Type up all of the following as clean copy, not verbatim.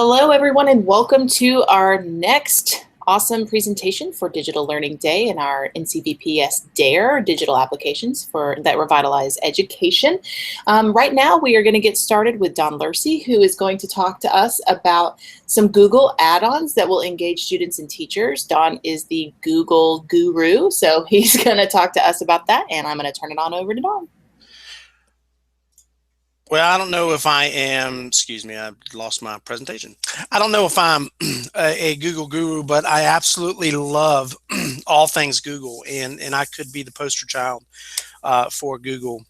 Hello, everyone, and welcome to our next awesome presentation for Digital Learning Day in our NCVPS DARE digital applications that revitalize education. Right now, we are going to get started with Don Lurcy, who is going to talk to us about some Google add-ons that will engage students and teachers. Don is the Google guru, so he's going to talk to us about that, and I'm going to turn it on over to Don. Well, I don't know if I am, excuse me, I lost my presentation. I don't know if I'm a Google guru, but I absolutely love all things Google, and I could be the poster child for Google.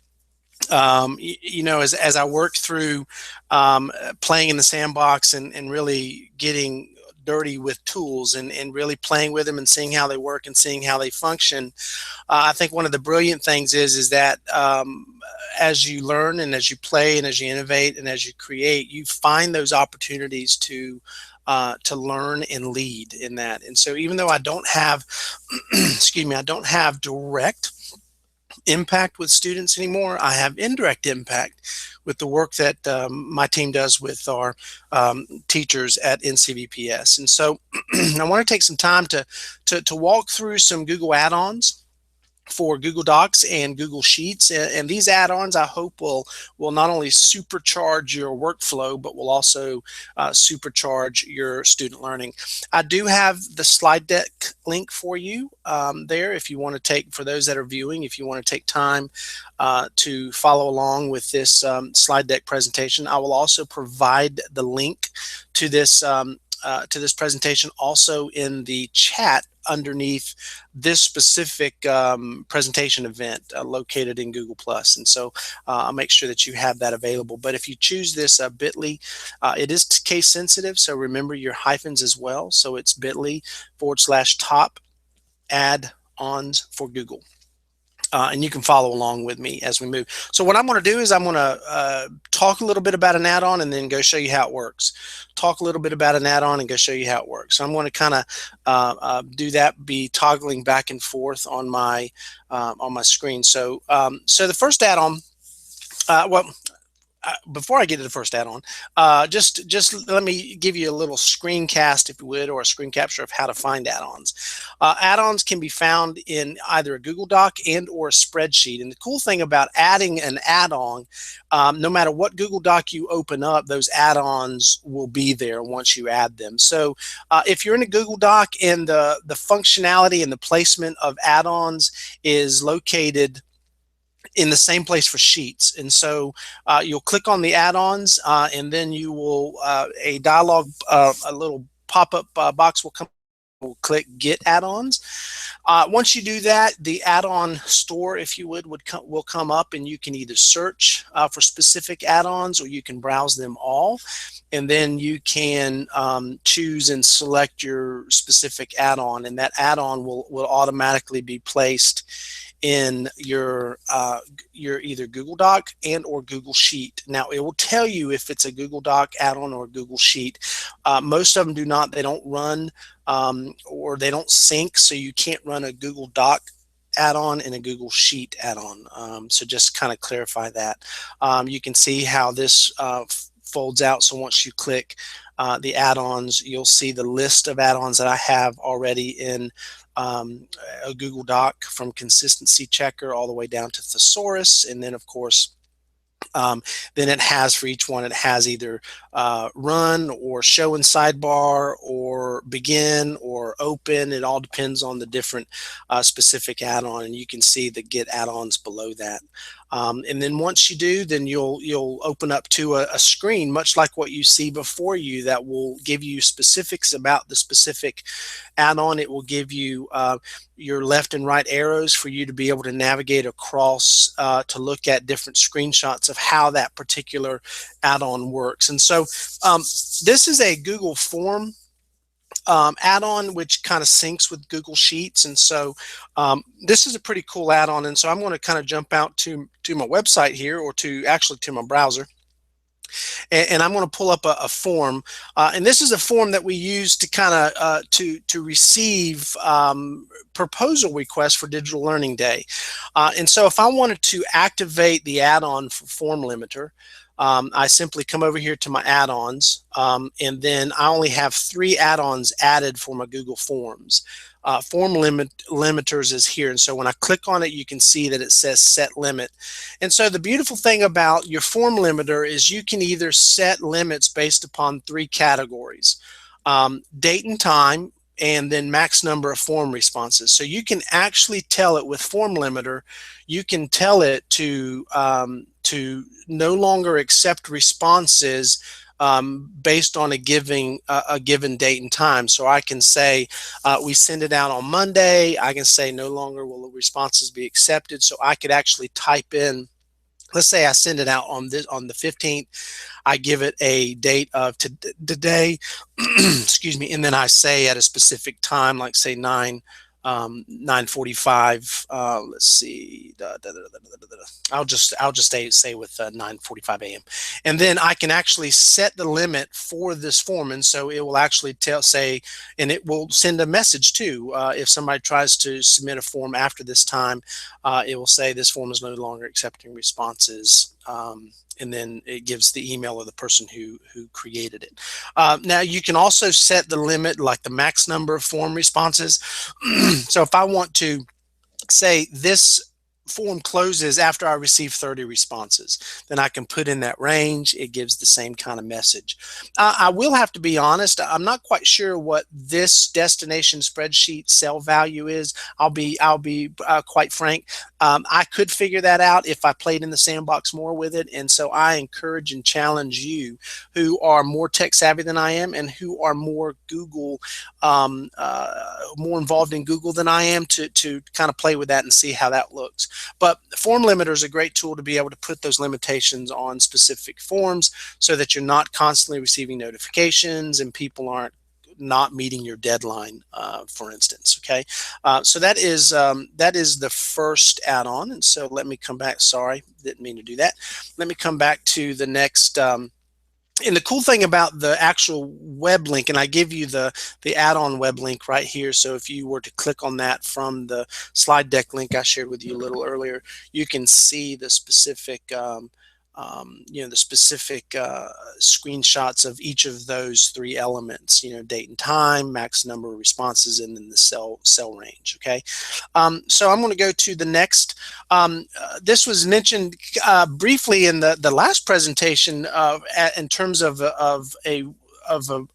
As I work through playing in the sandbox and really getting dirty with tools and really playing with them and seeing how they work and seeing how they function, I think one of the brilliant things is that as you learn and as you play and as you innovate and as you create, you find those opportunities to learn and lead in that. And so even though I don't have, excuse me, I don't have direct impact with students anymore, I have indirect impact with the work that my team does with our teachers at NCVPS. And so I want to take some time to walk through some Google add-ons for Google Docs and Google Sheets, and these add-ons I hope will not only supercharge your workflow, but will also supercharge your student learning. I do have the slide deck link for you there if you want to take, for those that are viewing, if you want to take time to follow along with this slide deck presentation. I will also provide the link to this presentation also in the chat underneath this specific presentation event located in Google+. And so I'll make sure that you have that available. But if you choose this bit.ly, it is case sensitive, so remember your hyphens as well. So it's bit.ly/top add-ons for Google. And you can follow along with me as we move. So what I'm going to do is I'm going to talk a little bit about an add-on and then go show you how it works. Talk a little bit about an add-on and go show you how it works. So I'm going to kind of do that, be toggling back and forth on my screen. So the first add-on, before I get to the first add-on, just let me give you a little screencast, if you would, or a screen capture of how to find add-ons. Add-ons can be found in either a Google Doc and or a spreadsheet. And the cool thing about adding an add-on, no matter what Google Doc you open up, those add-ons will be there once you add them. So if you're in a Google Doc and the functionality and the placement of add-ons is located in the same place for Sheets, and so you'll click on the add-ons and then you will a dialog, a little pop-up box will come. We'll click Get Add-ons. Once you do that, the add-on store, if you would will come up, and you can either search for specific add-ons or you can browse them all, and then you can choose and select your specific add-on, and that add-on will automatically be placed in your either Google Doc and or Google Sheet. Now it will tell you if it's a Google Doc add-on or a Google Sheet. Most of them do not. They don't run or they don't sync, so you can't run a Google Doc add-on and a Google Sheet add-on. So just kind of clarify that. You can see how this folds out. So once you click the add-ons, you'll see the list of add-ons that I have already in a Google Doc, from consistency checker all the way down to thesaurus. And then of course then it has, for each one, it has either run or show in sidebar or begin or open. It all depends on the different specific add-on, and you can see the Get Add-ons below that. And then once you do, then you'll open up to a screen much like what you see before you that will give you specifics about the specific add-on. It will give you your left and right arrows for you to be able to navigate across to look at different screenshots of how that particular add-on works. And so this is a Google Form add-on which kind of syncs with Google Sheets, and so this is a pretty cool add-on. And so I'm going to kind of jump out to my website here, or actually to my browser, and I'm going to pull up a form, and this is a form that we use to kind of to receive proposal requests for Digital Learning Day. And so if I wanted to activate the add-on for Form Limiter, I simply come over here to my add-ons, and then I only have 3 add-ons added for my Google Forms. Form limiters is here, and so when I click on it, you can see that it says set limit. And so the beautiful thing about your form limiter is you can either set limits based upon 3 categories: date and time, and then max number of form responses. So you can actually tell it with form limiter, you can tell it to no longer accept responses based on a given date and time. So I can say we send it out on Monday. I can say no longer will the responses be accepted. So I could actually type in, let's say I send it out on the 15th. I give it a date of today, excuse me, and then I say at a specific time, like say 9:45. Let's see. I'll just say with 9:45 a.m. And then I can actually set the limit for this form, and so it will actually say, and it will send a message too. If somebody tries to submit a form after this time, it will say this form is no longer accepting responses. And then it gives the email of the person who created it. Now you can also set the limit, like the max number of form responses. So if I want to say this form closes after I receive 30 responses, then I can put in that range. It gives the same kind of message. I will have to be honest, I'm not quite sure what this destination spreadsheet cell value is. I'll be quite frank. I could figure that out if I played in the sandbox more with it. And so I encourage and challenge you who are more tech savvy than I am and who are more Google, more involved in Google than I am, to kind of play with that and see how that looks. But form limiter is a great tool to be able to put those limitations on specific forms so that you're not constantly receiving notifications and people aren't not meeting your deadline, for instance. Okay, so that is the first add-on. And so let me come back. Sorry, didn't mean to do that. Let me come back to the next. And the cool thing about the actual web link, and I give you the add-on web link right here. So if you were to click on that from the slide deck link I shared with you a little earlier, you can see the specific screenshots of each of those 3 elements, date and time, max number of responses, and then the cell range. Okay, so I'm going to go to the next. This was mentioned briefly in the last presentation in terms of an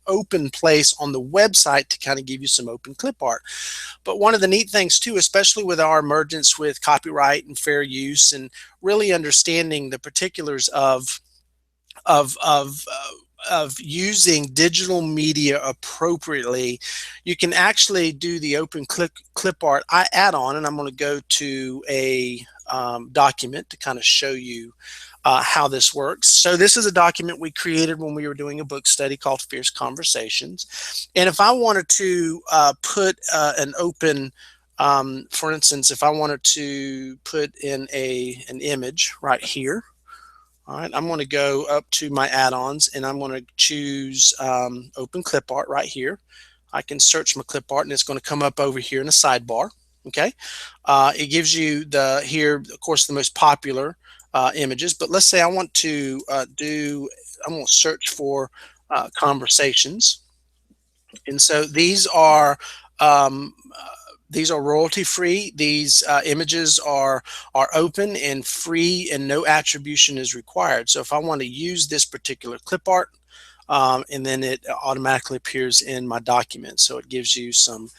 open place on the website to kind of give you some open clip art. But one of the neat things too, especially with our emergence with copyright and fair use and really understanding the particulars of using digital media appropriately, you can actually do the open clip art add-on, and I'm going to go to a document to kind of show you how this works. So this is a document we created when we were doing a book study called Fierce Conversations. And if I wanted to put an open, for instance, if I wanted to put in an image right here, all right, I'm going to go up to my add-ons and I'm going to choose open clip art right here. I can search my clip art and it's going to come up over here in a sidebar. Okay, it gives you here, of course, the most popular images, but let's say I want to I'm going to search for conversations, and so these are royalty free. These images are open and free, and no attribution is required. So if I want to use this particular clip art, and then it automatically appears in my document. So it gives you some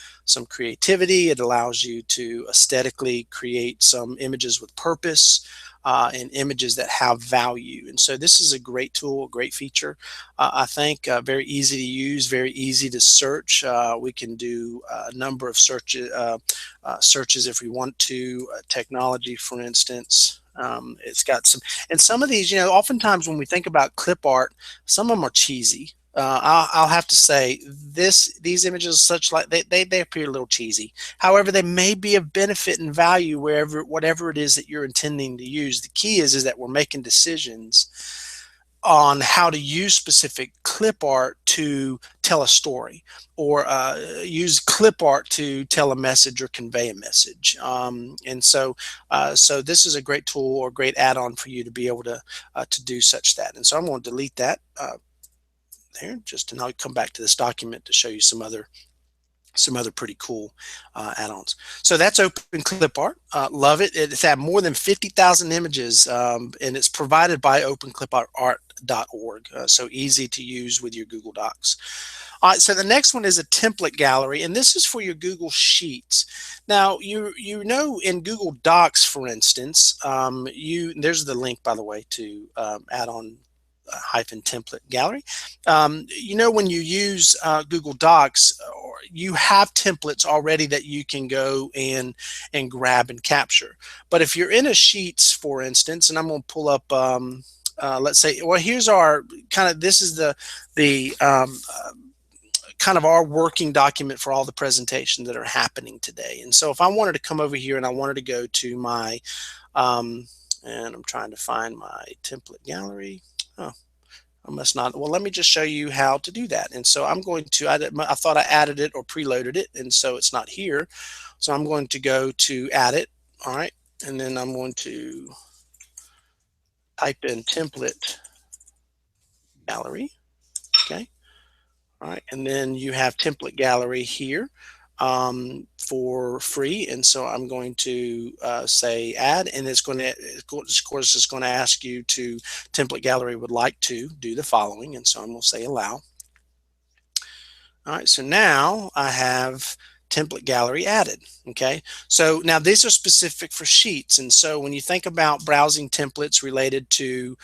creativity. It allows you to aesthetically create some images with purpose, and images that have value. And so this is a great tool, a great feature. I think very easy to use, very easy to search. We can do a number of searches if we want to. Technology, for instance. It's got some of these, oftentimes when we think about clip art, some of them are cheesy. I'll have to say these images such like they appear a little cheesy. However, they may be of benefit and value whatever it is that you're intending to use. The key is that we're making decisions on how to use specific clip art to tell a story, or use clip art to tell a message or convey a message. And so this is a great tool or great add-on for you to be able to do such that. And so I'm going to delete that there, and I'll come back to this document to show you some other pretty cool add-ons. So that's Open Clip Art. Love it. It's had more than 50,000 images, and it's provided by openclipart.org. So easy to use with your Google Docs. All right, so the next one is a template gallery, and this is for your Google Sheets. Now, you know, in Google Docs, for instance, there's the link, by the way, to add-on -template gallery. You know, when you use Google Docs, you have templates already that you can go and grab and capture. But if you're in a Sheets, for instance, and I'm going to pull up, let's say, well, here's our this is the kind of our working document for all the presentations that are happening today. And so if I wanted to come over here and I wanted to go to my, and I'm trying to find my template gallery. Oh, I must not. Well, let me just show you how to do that. And so I'm going to, I thought I added it or preloaded it, and so it's not here. So I'm going to go to add it. All right. And then I'm going to type in template gallery. Okay. All right. And then you have template gallery here for free, and so I'm going to say add, and it's going to, of course, it's going to ask you to, template gallery would like to do the following, and so I'm going to say allow. All right, so now I have template gallery added. Okay, so now these are specific for Sheets, and so when you think about browsing templates related to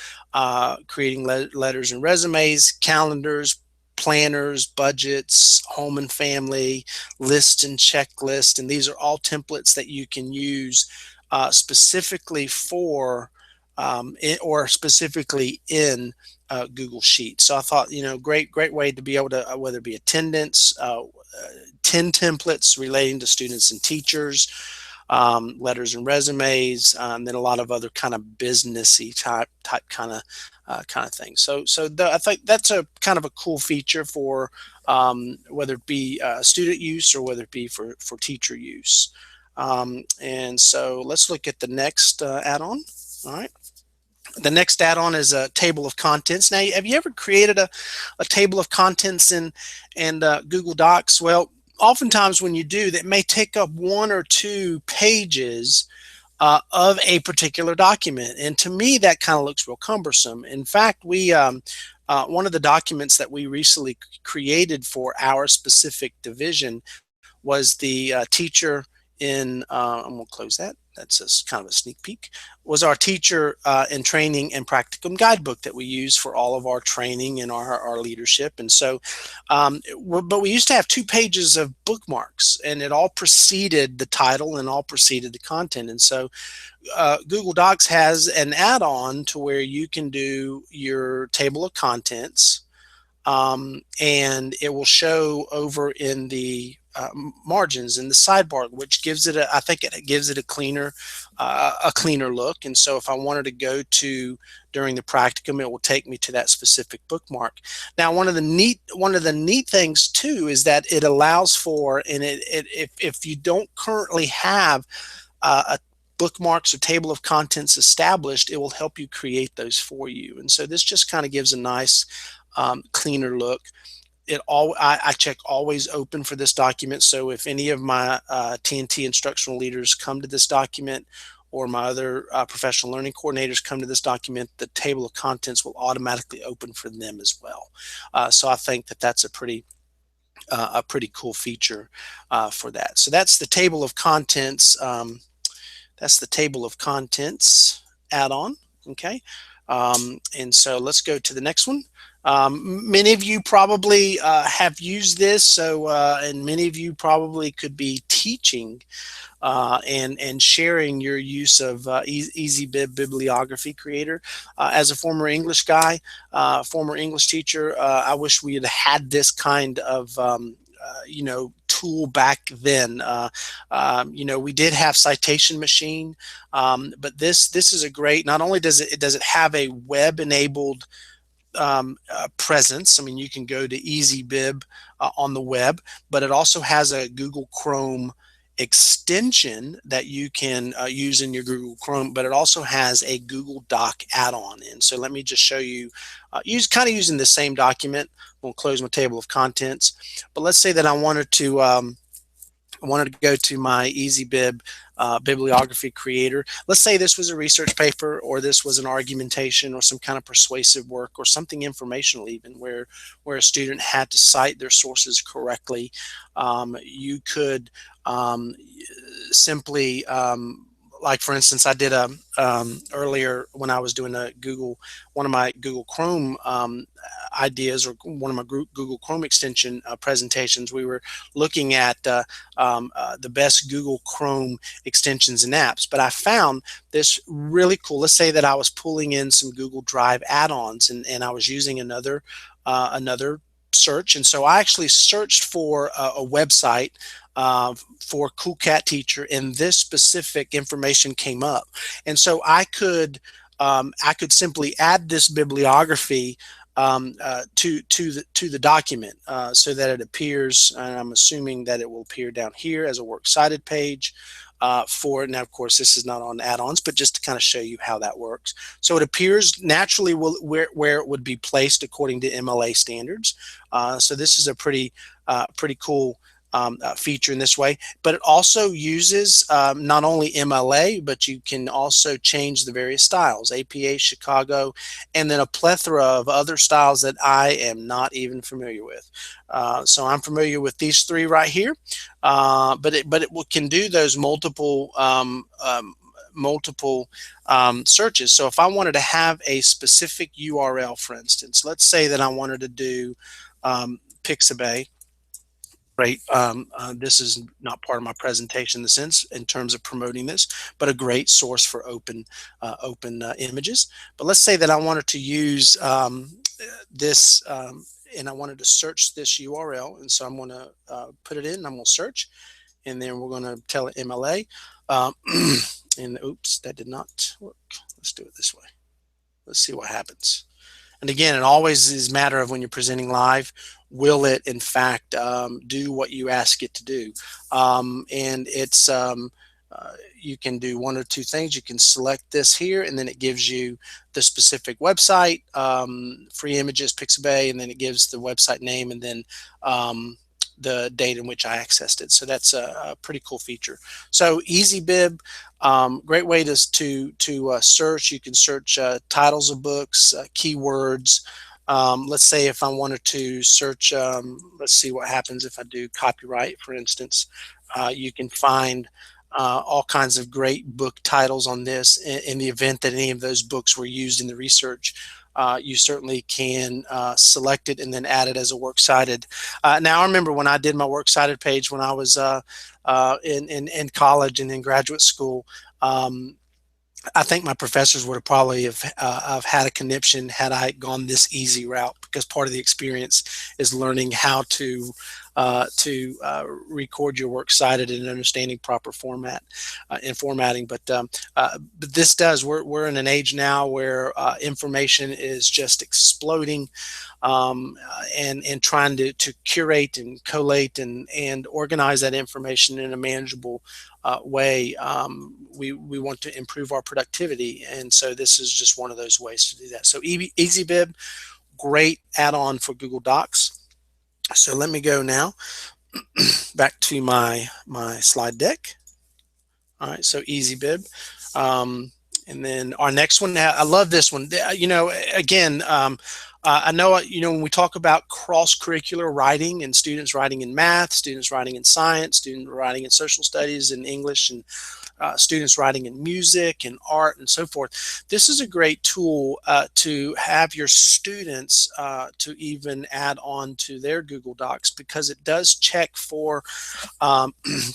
creating letters and resumes, calendars, planners, budgets, home and family, list and checklist, and these are all templates that you can use specifically for or specifically in Google Sheets. So I thought, you know, great way to be able to, whether it be attendance, 10 templates relating to students and teachers, letters and resumes, and then a lot of other kind of businessy type kind of thing. So I think that's a kind of a cool feature for whether it be student use or whether it be for teacher use. And so let's look at the next add-on. All right. The next add-on is a table of contents. Now, have you ever created a table of contents in Google Docs? Well, oftentimes when you do, that may take up 1 or 2 pages of a particular document, and to me that kind of looks real cumbersome. In fact, we one of the documents that we recently created for our specific division was the teacher in, I'm going to close that. That's just kind of a sneak peek. Was our teacher in training and practicum guidebook that we use for all of our training and our leadership. And so, but we used to have 2 pages of bookmarks, and it all preceded the title and all preceded the content. And so Google Docs has an add-on to where you can do your table of contents, and it will show over in the margins in the sidebar, which gives it I think it gives it a cleaner look. And so if I wanted to go to during the practicum, it will take me to that specific bookmark. Now, one of the neat things too is that it allows for, and if you don't currently have a bookmarks or table of contents established, it will help you create those for you. And so this just kind of gives a nice cleaner look. I check always open for this document. So if any of my TNT instructional leaders come to this document, or my other professional learning coordinators come to this document, the table of contents will automatically open for them as well. So I think that that's a pretty cool feature for that. So that's the table of contents. That's the table of contents add-on. Okay. And so let's go to the next one. Many of you probably have used this, so and many of you probably could be teaching and sharing your use of EasyBib Bibliography Creator. As a former English guy, former English teacher, I wish we had this kind of tool back then. We did have Citation Machine, but this is a great. Not only does it have a web-enabled presence. I mean, you can go to EasyBib on the web, but it also has a Google Chrome extension that you can use in your Google Chrome, but it also has a Google Doc add-on in. So let me just show you, using the same document. We'll close my table of contents, but let's say that I wanted to go to my EasyBib Bibliography Creator. Let's say this was a research paper, or this was an argumentation, or some kind of persuasive work, or something informational even, where a student had to cite their sources correctly. You could simply, like for instance, I did earlier when I was doing one of my Google Chrome ideas, or one of my Google Chrome extension presentations. We were looking at the best Google Chrome extensions and apps, but I found this really cool. Let's say that I was pulling in some Google Drive add-ons, and I was using another search, and so I actually searched for a website for Cool Cat Teacher, and this specific information came up, and so I could simply add this bibliography to the document, so that it appears, and I'm assuming that it will appear down here as a works cited page. Now, of course, this is not on add-ons, but just to kind of show you how that works. So it appears naturally where it would be placed according to MLA standards. So this is a pretty cool feature in this way, but it also uses not only MLA, but you can also change the various styles, APA, Chicago, and then a plethora of other styles that I am not even familiar with. So I'm familiar with these three right here, but it can do those multiple searches. So if I wanted to have a specific URL, for instance, let's say that I wanted to do Pixabay. Great. This is not part of my presentation in terms of promoting this, but a great source for open images. But let's say that I wanted to use this, and I wanted to search this URL, and so I'm going to put it in, and I'm going to search, and then we're going to tell it MLA. And oops, that did not work. Let's do it this way. Let's see what happens. And again, it always is a matter of when you're presenting live, will it in fact do what you ask it to do? And it's you can do one or two things. You can select this here, and then it gives you the specific website, free images, Pixabay, and then it gives the website name, and then the date in which I accessed it. So that's a pretty cool feature. So EasyBib, great way to search. You can search titles of books, keywords. Let's say if I wanted to search, let's see what happens if I do copyright, for instance. You can find all kinds of great book titles on this. In the event that any of those books were used in the research, you certainly can select it and then add it as a works cited. Now, I remember when I did my works cited page when I was in college and in graduate school. I think my professors would have probably have had a conniption had I gone this easy route, because part of the experience is learning how to record your works cited and understanding proper format and formatting. But this does. We're in an age now where information is just exploding, and trying to curate and collate and organize that information in a manageable way. We want to improve our productivity, and so this is just one of those ways to do that. So EasyBib, great add-on for Google Docs. So let me go now back to my slide deck. All right, so EasyBib. And then our next one, I love this one. You know, again, I know, when we talk about cross-curricular writing and students writing in math, students writing in science, students writing in social studies and English, and students writing in music and art and so forth, this is a great tool to have your students to even add on to their Google Docs, because it does check for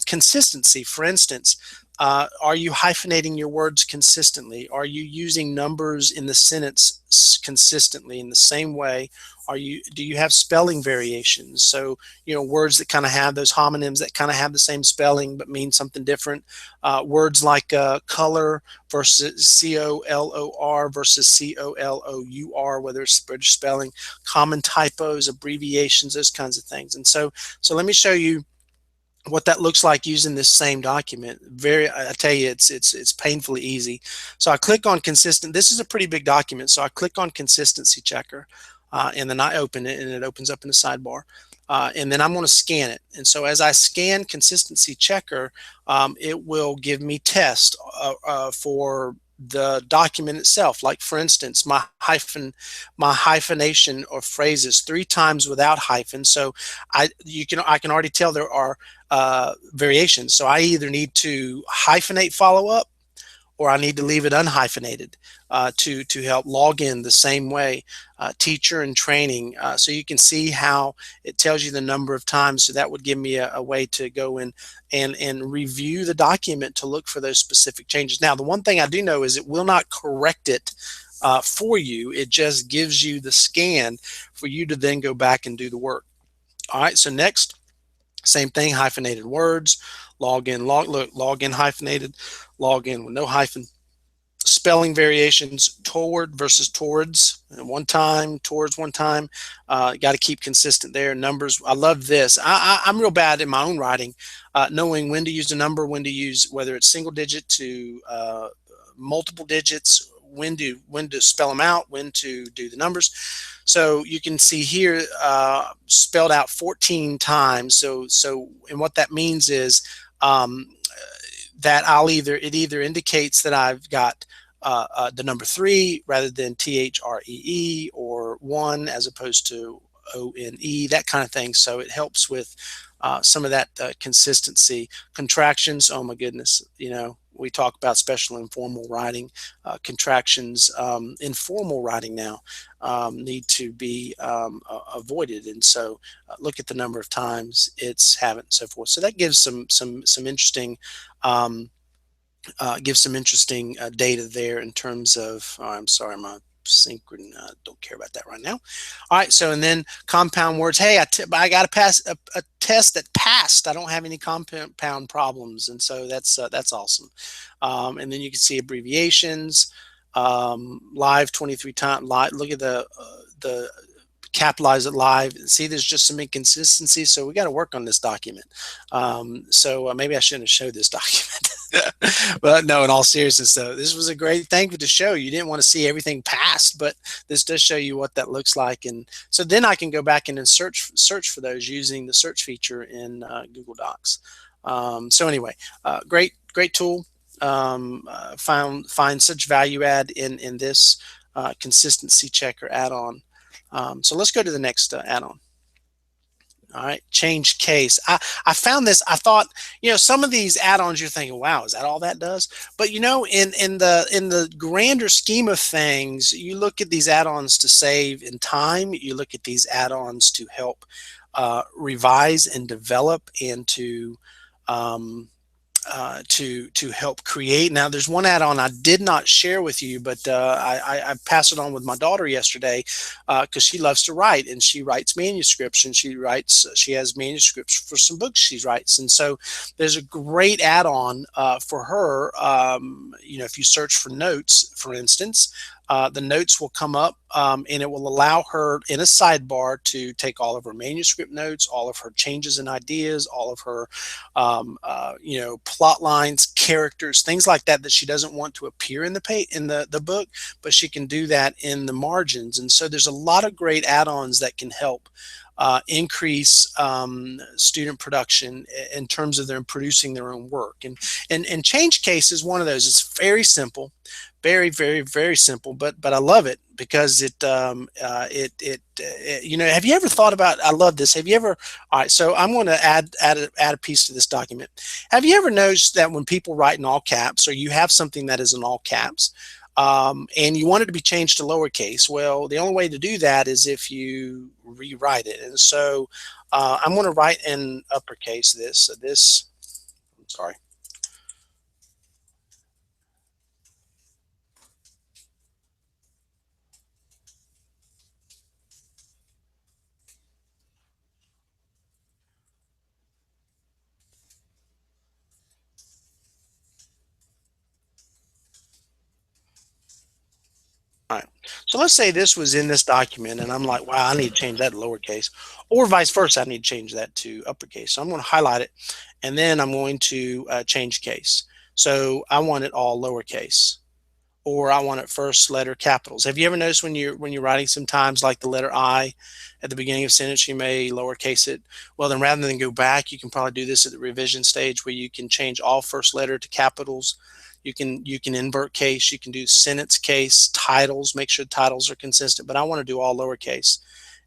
consistency. For instance, are you hyphenating your words consistently? Are you using numbers in the sentence consistently in the same way? Do you have spelling variations? So, words that kind of have those homonyms that kind of have the same spelling but mean something different. Words like color versus COLOR versus COLOUR, whether it's British spelling, common typos, abbreviations, those kinds of things. And so let me show you what that looks like using this same document. I tell you, it's painfully easy. So I click on consistent. This is a pretty big document, so I click on consistency checker, and then I open it, and it opens up in the sidebar. And then I'm going to scan it. And so as I scan consistency checker, it will give me tests for the document itself. Like for instance, my hyphenation or phrases 3 times without hyphen. So I can already tell there are variations. So I either need to hyphenate follow up, or I need to leave it unhyphenated to help log in the same way. Teacher and training. So you can see how it tells you the number of times. So that would give me a way to go in and review the document to look for those specific changes. Now, the one thing I do know is it will not correct it for you. It just gives you the scan for you to then go back and do the work. All right, so next, same thing, hyphenated words, log in hyphenated, log in with no hyphen. Spelling variations, toward versus towards, one time, towards one time. Got to keep consistent there. Numbers, I love this. I'm real bad in my own writing, knowing when to use a number, when to use, whether it's single digit to multiple digits, when to spell them out, when to do the numbers. So you can see here spelled out 14 times. So and what that means is that it either indicates that I've got the number 3 rather than THREE, or 1 as opposed to ONE, that kind of thing. So it helps with some of that consistency. Contractions, oh my goodness, we talk about special informal writing. Contractions in formal writing now need to be avoided, and so look at the number of times it's haven't, and so forth. So that gives some interesting data there in terms of. Oh, I'm sorry, my synchron don't care about that right now. All right, so and then compound words. Hey, I got to pass a test that passed. I don't have any compound problems, and so that's awesome. And then you can see abbreviations. Live 23 times. Look at the capitalize it live. See, there's just some inconsistencies, so we got to work on this document. So maybe I shouldn't have showed this document. But no, in all seriousness though, this was a great thing to show. You didn't want to see everything passed, but this does show you what that looks like. And so then I can go back and search for those using the search feature in Google Docs. So anyway, great tool. Find such value add in this consistency checker add-on. So let's go to the next add-on. All right, change case. I found this. I thought, some of these add-ons you're thinking, wow, is that all that does? But in the grander scheme of things, you look at these add-ons to save in time. You look at these add-ons to help revise and develop, and to help create. Now, there's one add-on I did not share with you, but I passed it on with my daughter yesterday because she loves to write, and she writes manuscripts, and she has manuscripts for some books she writes. And so there's a great add-on for her. If you search for notes, for instance, the notes will come up, and it will allow her in a sidebar to take all of her manuscript notes, all of her changes and ideas, all of her, plot lines, characters, things like that she doesn't want to appear in the book, but she can do that in the margins. And so there's a lot of great add-ons that can help increase student production in terms of them producing their own work. And change case is one of those. It's very simple, very, very, very simple, but I love it because have you ever thought about, I love this. Have you ever, all right, so I'm going to add a piece to this document. Have you ever noticed that when people write in all caps, or you have something that is in all caps, and you want it to be changed to lowercase? Well, the only way to do that is if you rewrite it. And so I'm going to write in uppercase this, I'm sorry. So let's say this was in this document and I'm like, wow, I need to change that to lowercase, or vice versa, I need to change that to uppercase. So I'm going to highlight it and then I'm going to change case. So I want it all lowercase, or I want it first letter capitals. Have you ever noticed when you're writing sometimes, like the letter I at the beginning of a sentence, you may lowercase it? Well, then rather than go back, you can probably do this at the revision stage where you can change all first letter to capitals. You can invert case, you can do sentence case, titles, make sure titles are consistent, but I want to do all lowercase.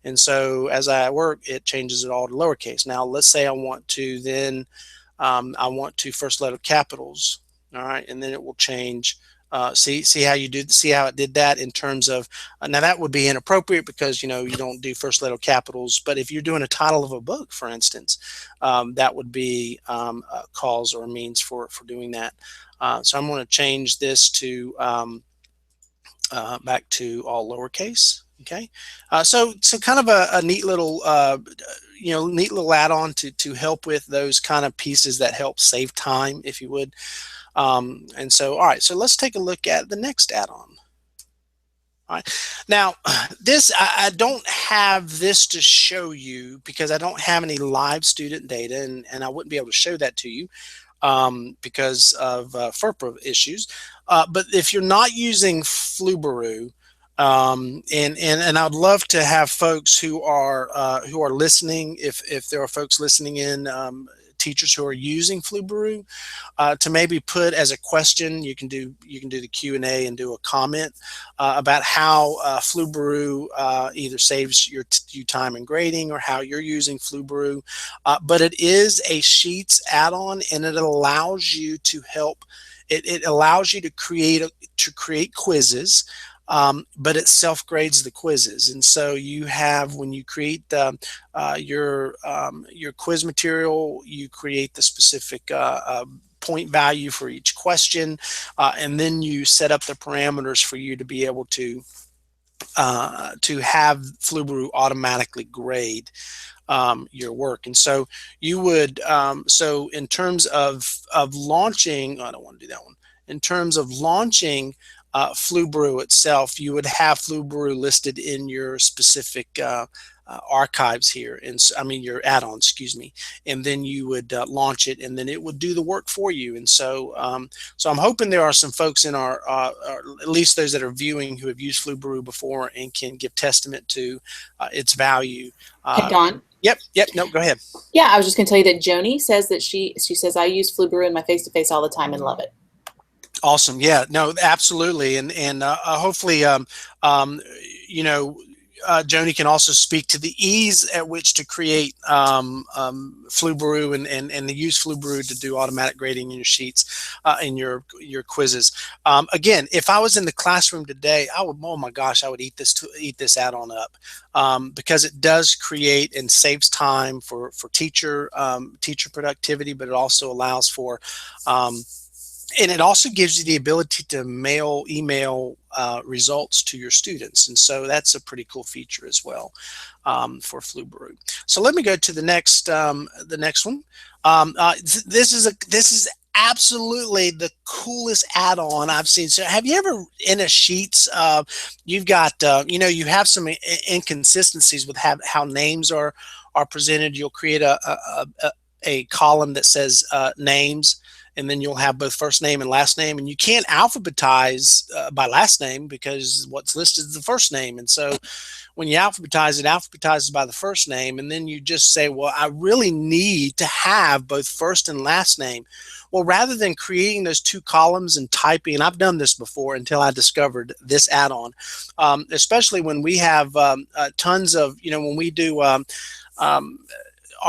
And so as I work, it changes it all to lowercase. Now, let's say I want to then, I want to first letter capitals, all right, and then it will change. See how it did that in terms of now that would be inappropriate because you don't do first letter capitals, but if you're doing a title of a book, for instance, that would be a cause or a means for doing that. So I'm going to change this to back to all lowercase. Okay, so kind of a neat little neat little add-on to help with those kind of pieces that help save time, if you would. And so, all right, so let's take a look at the next add-on. All right, now this, I don't have this to show you because I don't have any live student data, and I wouldn't be able to show that to you because of FERPA issues. But if you're not using Flubaroo, and I'd love to have folks who are listening, if there are folks listening in, teachers who are using Flubaroo, to maybe put as a question. You can do the Q&A and do a comment about how Flubaroo either saves you time in grading or how you're using Flubaroo. But it is a Sheets add-on, and it allows you to help. It allows you to create quizzes. But it self-grades the quizzes, and so you have, when you create your quiz material, you create the specific point value for each question, and then you set up the parameters for you to be able to have Flubaroo automatically grade your work. And so you would, so in terms of launching, I don't want to do that one. In terms of launching Flubaroo itself, you would have Flubaroo listed in your specific archives here, and I mean your add-ons, excuse me, and then you would launch it, and then it would do the work for you. And so, so I'm hoping there are some folks in our, at least those that are viewing, who have used Flubaroo before and can give testament to its value. Hey, Don. Yep. No, go ahead. Yeah, I was just going to tell you that Joni says that she says, I use Flubaroo in my face-to-face all the time and love it. Awesome. Yeah, no, absolutely. And hopefully, Joni can also speak to the ease at which to create Flubaroo and to use Flubaroo to do automatic grading in your sheets, in your quizzes. Again, if I was in the classroom today, I would, oh my gosh, I would eat this add-on up, because it does create and saves time for teacher productivity, but it also allows for and it also gives you the ability to email results to your students, and so that's a pretty cool feature as well for Flubaroo. So let me go to the next one. This is absolutely the coolest add-on I've seen. So have you ever, in a Sheets, you've got you have some inconsistencies with how names are presented. You'll create a column that says names, and then you'll have both first name and last name, and you can't alphabetize by last name because what's listed is the first name. And so when you alphabetize, it alphabetizes by the first name, and then you just say, well, I really need to have both first and last name. Well, rather than creating those two columns and typing, and I've done this before until I discovered this add-on, especially when we have tons of, when we do our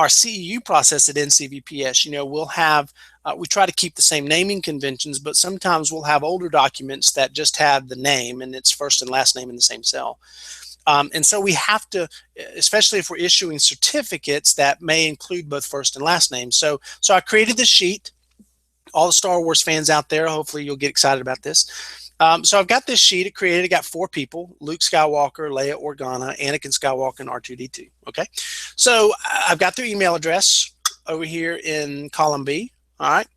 CEU process at NCVPS, we'll have, we try to keep the same naming conventions, but sometimes we'll have older documents that just have the name and it's first and last name in the same cell. And so we have to, especially if we're issuing certificates that may include both first and last names. So I created this sheet. All the Star Wars fans out there, hopefully you'll get excited about this. So I've got this sheet created. I got 4 people: Luke Skywalker, Leia Organa, Anakin Skywalker, and R2-D2. Okay, so I've got their email address over here in column B. All right,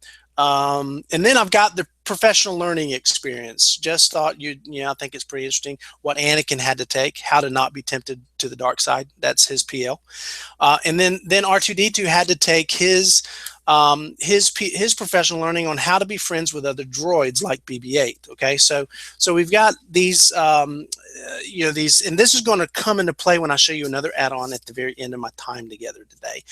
And then I've got the professional learning experience. Just thought I think it's pretty interesting what Anakin had to take, how to not be tempted to the dark side. That's his PL. And then R2D2 had to take his professional learning on how to be friends with other droids like BB-8. Okay, so we've got these these, and this is going to come into play when I show you another add-on at the very end of my time together today.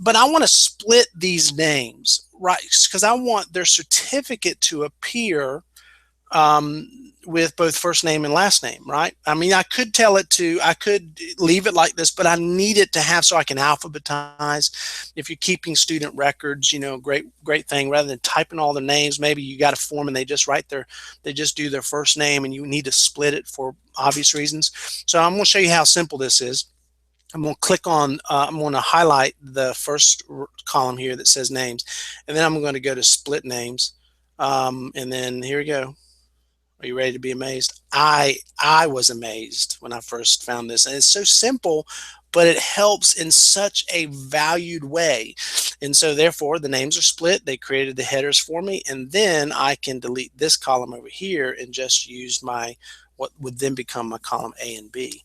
But I want to split these names, right? Because I want their certificate to appear with both first name and last name, right? I mean, I could leave it like this, but I need it to have so I can alphabetize. If you're keeping student records, great thing. Rather than typing all the names, maybe you got a form and they just do their first name, and you need to split it for obvious reasons. So I'm going to show you how simple this is. I'm going to click on, I'm going to highlight the first column here that says names, and then I'm going to go to split names, and then here we go. Are you ready to be amazed? I was amazed when I first found this, and it's so simple, but it helps in such a valued way. And so therefore the names are split. They created the headers for me, and then I can delete this column over here and just use what would then become my column A and B.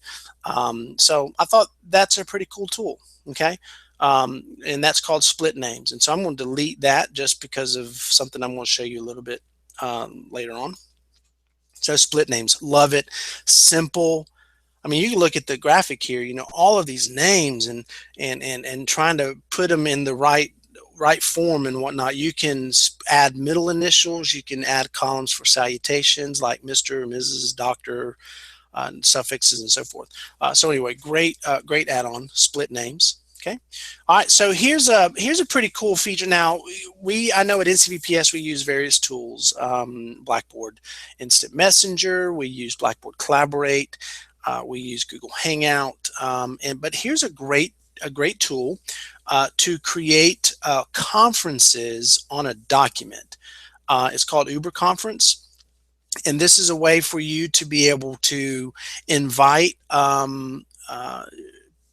So I thought that's a pretty cool tool. Okay. And that's called split names. And so I'm going to delete that just because of something I'm going to show you a little bit later on. So split names, love it, simple. I mean, you can look at the graphic here, all of these names and trying to put them in the right form and whatnot. You can add middle initials. You can add columns for salutations like Mr., Mrs., Doctor, suffixes and so forth. So anyway, great add-on, split names. Okay. All right. So here's a pretty cool feature. Now I know at NCVPS we use various tools, Blackboard Instant Messenger. We use Blackboard Collaborate. We use Google Hangout. But here's a great tool to create conferences on a document. It's called Uber Conference. And this is a way for you to be able to invite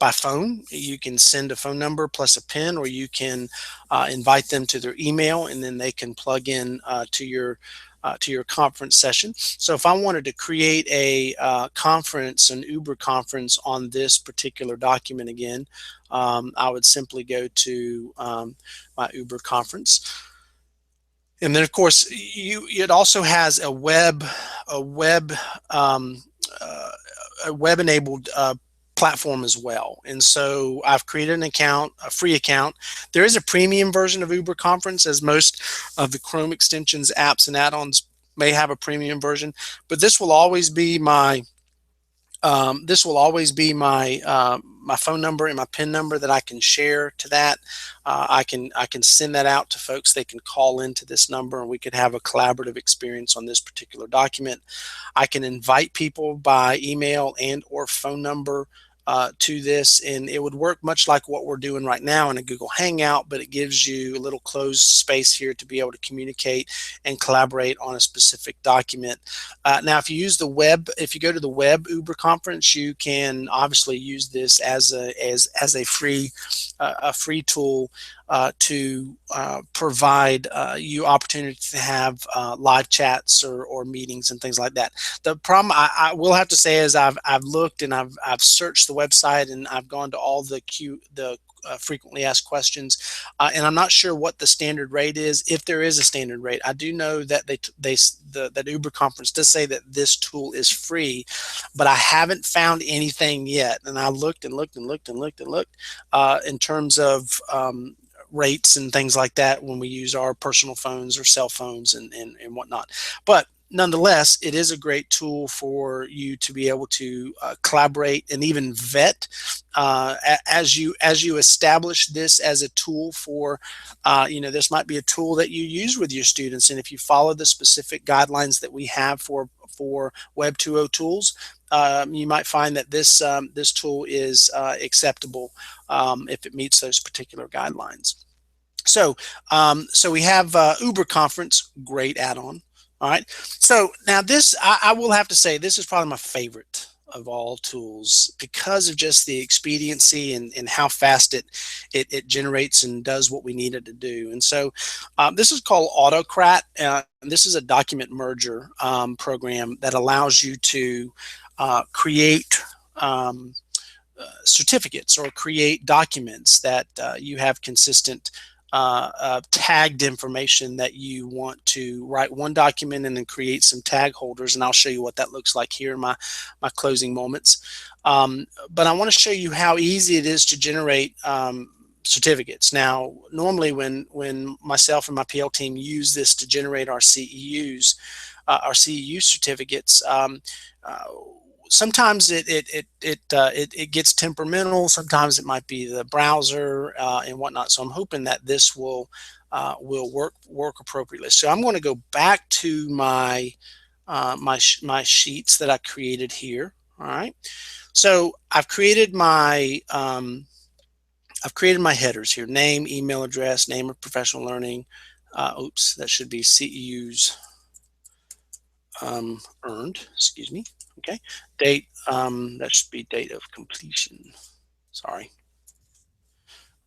by phone. You can send a phone number plus a PIN, or you can invite them to their email, and then they can plug in to your conference session. So if I wanted to create a conference, an Uber conference on this particular document again, I would simply go to my Uber conference. And then of course it also has a web enabled platform as well. And so I've created an account, a free account. There is a premium version of Uber Conference, as most of the Chrome extensions, apps, and add-ons may have a premium version, but this will always be my my phone number and my PIN number that I can share to that. I can send that out to folks. They can call into this number, and we could have a collaborative experience on this particular document. I can invite people by email and or phone number to this, and it would work much like what we're doing right now in a Google Hangout, but it gives you a little closed space here to be able to communicate and collaborate on a specific document. Now, if you use the web, if you go to the web Uber conference, you can obviously use this as a free tool to provide you opportunity to have live chats or meetings and things like that. The problem I will have to say is I've looked and I've searched the website, and I've gone to all the frequently asked questions, and I'm not sure what the standard rate is, if there is a standard rate. I do know that that Uber conference does say that this tool is free, but I haven't found anything yet. And I looked and looked and looked and looked and looked in terms of rates and things like that when we use our personal phones or cell phones and whatnot. But nonetheless, it is a great tool for you to be able to collaborate and even vet as you establish this as a tool for, this might be a tool that you use with your students. And if you follow the specific guidelines that we have for Web 2.0 tools, you might find that this tool is acceptable if it meets those particular guidelines. So we have Uber Conference, great add-on. All right. So now this, I will have to say, this is probably my favorite tools because of just the expediency and how fast it generates and does what we need it to do. And so this is called AutoCrat. This is a document merger program that allows you to create certificates or create documents that you have consistent tagged information that you want to write one document and then create some tag holders, and I'll show you what that looks like here in my closing moments. But I want to show you how easy it is to generate certificates. Now, normally when myself and my PL team use this to generate our CEU certificates, sometimes it gets temperamental. Sometimes it might be the browser and whatnot. So I'm hoping that this will work appropriately. So I'm going to go back to my my sheets that I created here. All right. So I've created my headers here: name, email address, name of professional learning. Oops, that should be CEUs earned. Excuse me. Okay, date, that should be date of completion. Sorry.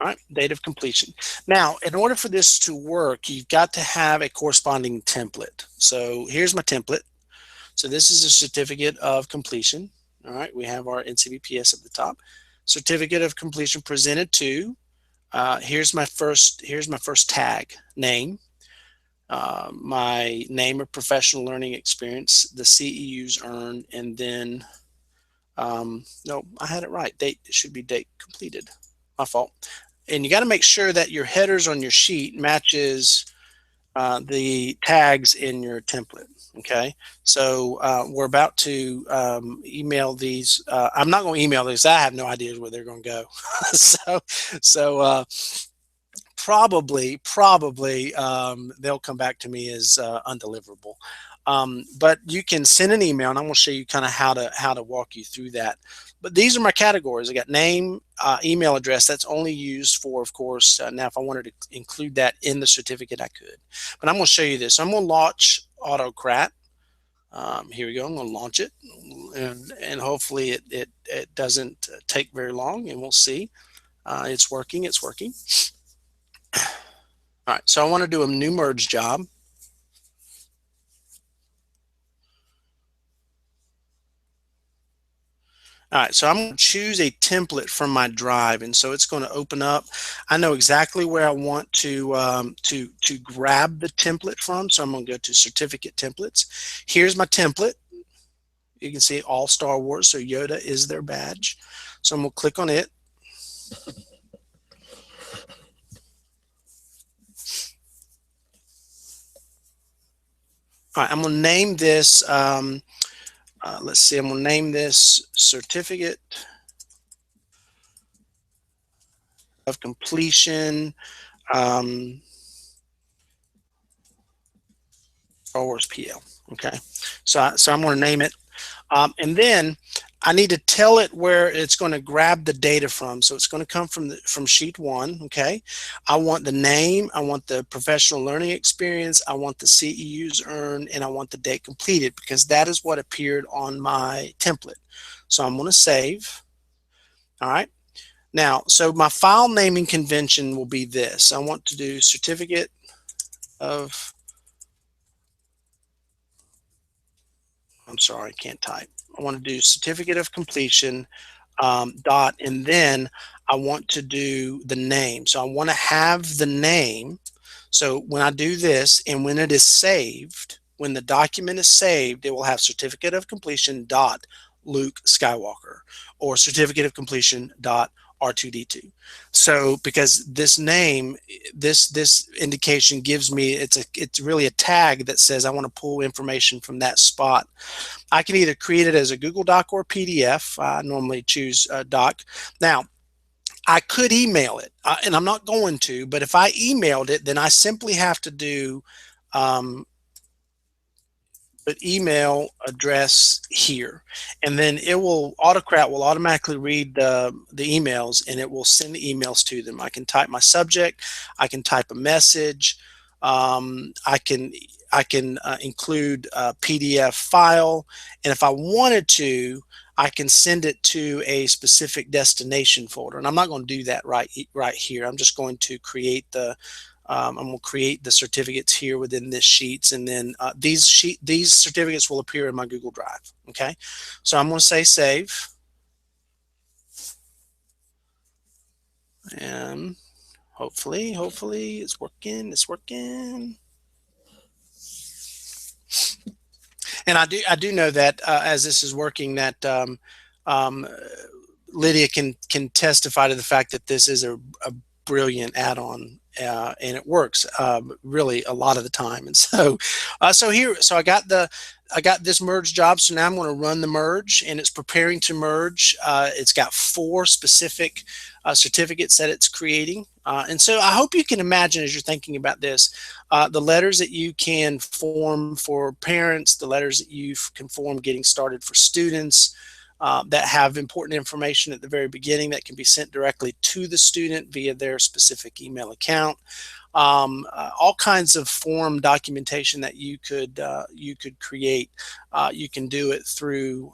All right, date of completion. Now, in order for this to work, you've got to have a corresponding template. So here's my template. So this is a certificate of completion. All right, we have our NCVPS at the top. Certificate of completion presented to. Here's my first tag, name. My name of professional learning experience, the CEUs earned, and then no, I had it right. Date, it should be date completed. My fault. And you got to make sure that your headers on your sheet matches the tags in your template. Okay, so we're about to email these. I'm not going to email these. I have no idea where they're going to go. so probably they'll come back to me as undeliverable. But you can send an email, and I'm going to show you kind of how to walk you through that. But these are my categories. I got name, email address. That's only used for, of course, now if I wanted to include that in the certificate, I could. But I'm going to show you this. I'm going to launch AutoCrat. Here we go. I'm going to launch it, and hopefully it doesn't take very long, and we'll see. It's working. It's working. All right, so I want to do a new merge job. All right, so I'm going to choose a template from my drive, and so it's going to open up. I know exactly where I want to grab the template from, so I'm going to go to Certificate Templates. Here's my template. You can see all Star Wars, so Yoda is their badge. So I'm going to click on it. All right, I'm going to name this. Let's see, I'm going to name this Certificate of Completion Star Wars PL. Okay, so I'm going to name it, and then I need to tell it where it's going to grab the data from. So it's going to come from sheet 1. Okay, I want the name, I want the professional learning experience, I want the CEUs earned, and I want the date completed, because that is what appeared on my template. So I'm going to save. All right. Now, so my file naming convention will be this. I want to do certificate of, I'm sorry, I can't type. I want to do certificate of completion dot, and then I want to do the name. So I want to have the name. So when I do this, and when it is saved, when the document is saved, it will have certificate of completion dot Luke Skywalker, or certificate of completion dot R2D2. So because this name, this indication gives me, it's really a tag that says I want to pull information from that spot. I can either create it as a Google Doc or PDF. I normally choose Doc. Now, I could email it, and I'm not going to, but if I emailed it, then I simply have to do put email address here, and then AutoCrat will automatically read the emails, and it will send the emails to them. I can type my subject, I can type a message, I can include a PDF file, and if I wanted to, I can send it to a specific destination folder. And I'm not going to do that right here. I'm just going to create the I'm going to create the certificates here within this sheets, and then these certificates will appear in my Google Drive. Okay, so I'm going to say save, and hopefully it's working. It's working. And I do know that as this is working, that Lydia can testify to the fact that this is a brilliant add-on, and it works really a lot of the time. And so so I got this merge job. So now I'm going to run the merge, and it's preparing to merge. It's got 4 specific certificates that it's creating. And so I hope you can imagine, as you're thinking about this, the letters that you can form for parents, the letters that you can form getting started for students, that have important information at the very beginning that can be sent directly to the student via their specific email account. All kinds of form documentation that you could create. You can do it through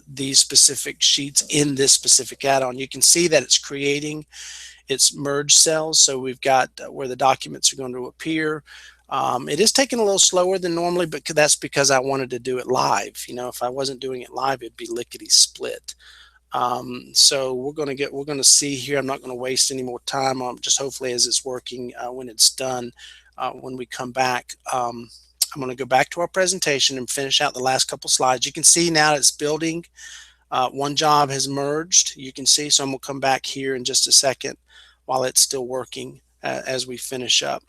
these specific sheets in this specific add-on. You can see that it's creating its merge cells. So we've got where the documents are going to appear. It is taking a little slower than normally, but that's because I wanted to do it live. You know, if I wasn't doing it live, it'd be lickety split. So we're going to see here. I'm not going to waste any more time. Just hopefully as it's working, when it's done, when we come back, I'm going to go back to our presentation and finish out the last couple slides. You can see now it's building. One job has merged, you can see. So I'm going to come back here in just a second while it's still working as we finish up.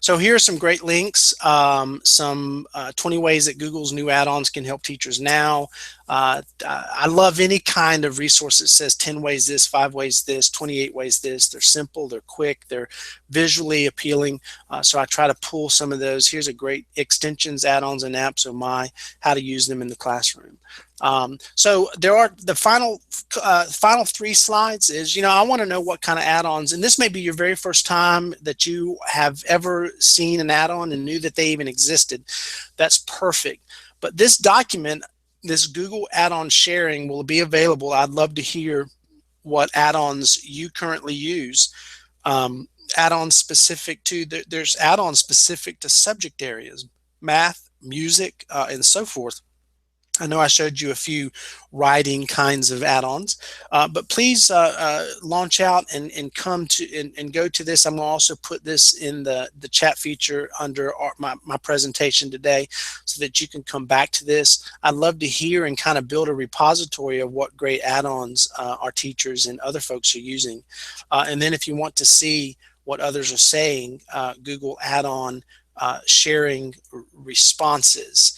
So here are some great links, some 20 ways that Google's new add-ons can help teachers now. I love any kind of resource that says 10 ways this, 5 ways this, 28 ways this. They're simple, they're quick, they're visually appealing. So I try to pull some of those. Here's a great extensions, add-ons, and apps, so how to use them in the classroom. So there are the final 3 slides is, you know, I want to know what kind of add-ons, and this may be your very first time that you have ever seen an add-on and knew that they even existed. That's perfect. But this document, this Google add-on sharing, will be available. I'd love to hear what add-ons you currently use. Add-ons specific to, there's add-ons specific to subject areas, math, music, and so forth. I know I showed you a few writing kinds of add-ons, but please launch out and come to and go to this. I'm going to also put this in the chat feature under my presentation today so that you can come back to this. I'd love to hear and kind of build a repository of what great add-ons our teachers and other folks are using. And then if you want to see what others are saying, Google add-on sharing responses.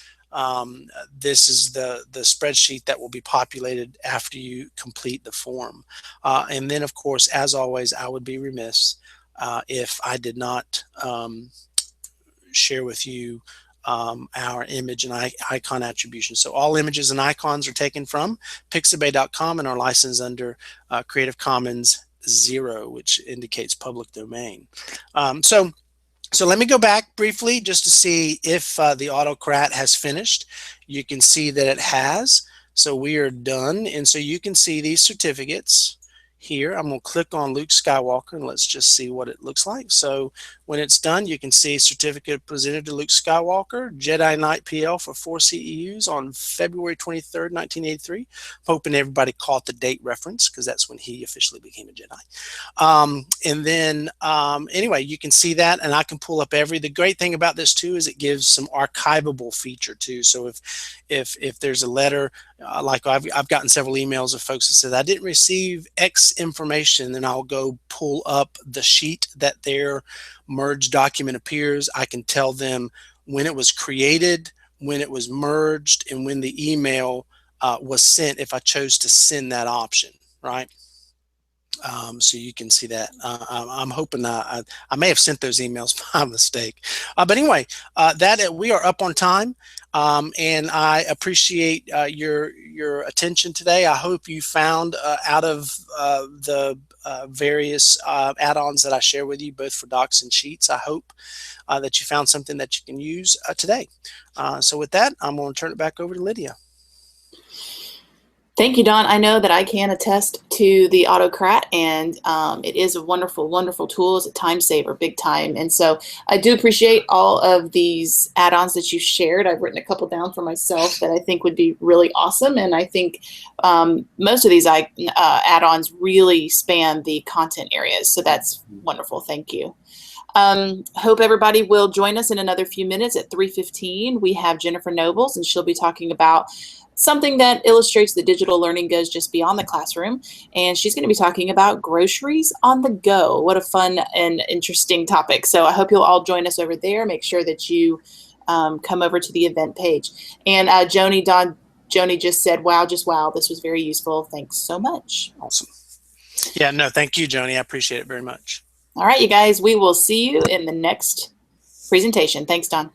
This is the spreadsheet that will be populated after you complete the form. And then, of course, as always, I would be remiss if I did not share with you our image and icon attribution. So all images and icons are taken from pixabay.com and are licensed under Creative Commons 0, which indicates public domain. So let me go back briefly just to see if the AutoCrat has finished. You can see that it has. So we are done. And so you can see these certificates here. I'm going to click on Luke Skywalker and let's just see what it looks like. So when it's done, you can see certificate presented to Luke Skywalker, Jedi Knight PL for 4 CEUs on February 23rd, 1983. I'm hoping everybody caught the date reference because that's when he officially became a Jedi. And then anyway, you can see that, and I can pull up the great thing about this too is it gives some archivable feature too. So if there's a letter, like I've gotten several emails of folks that said I didn't receive X information, then I'll go pull up the sheet that their merged document appears. I can tell them when it was created, when it was merged, and when the email was sent if I chose to send that option, right? So you can see that. I'm hoping I may have sent those emails by mistake. But anyway, we are up on time, and I appreciate your attention today. I hope you found out of the various add-ons that I share with you, both for docs and sheets. I hope that you found something that you can use today. So with that, I'm going to turn it back over to Lydia. Thank you, Don. I know that I can attest to the AutoCrat, and it is a wonderful, wonderful tool. It's a time saver, big time. And so I do appreciate all of these add-ons that you shared. I've written a couple down for myself that I think would be really awesome. And I think most of these add-ons really span the content areas. So that's wonderful. Thank you. Hope everybody will join us in another few minutes at 3:15. We have Jennifer Nobles, and she'll be talking about something that illustrates that digital learning goes just beyond the classroom. And she's going to be talking about groceries on the go. What a fun and interesting topic. So I hope you'll all join us over there. Make sure that you come over to the event page. And Joni just said, wow, just wow. This was very useful. Thanks so much. Awesome. Yeah, no, thank you, Joni. I appreciate it very much. All right, you guys, we will see you in the next presentation. Thanks, Don.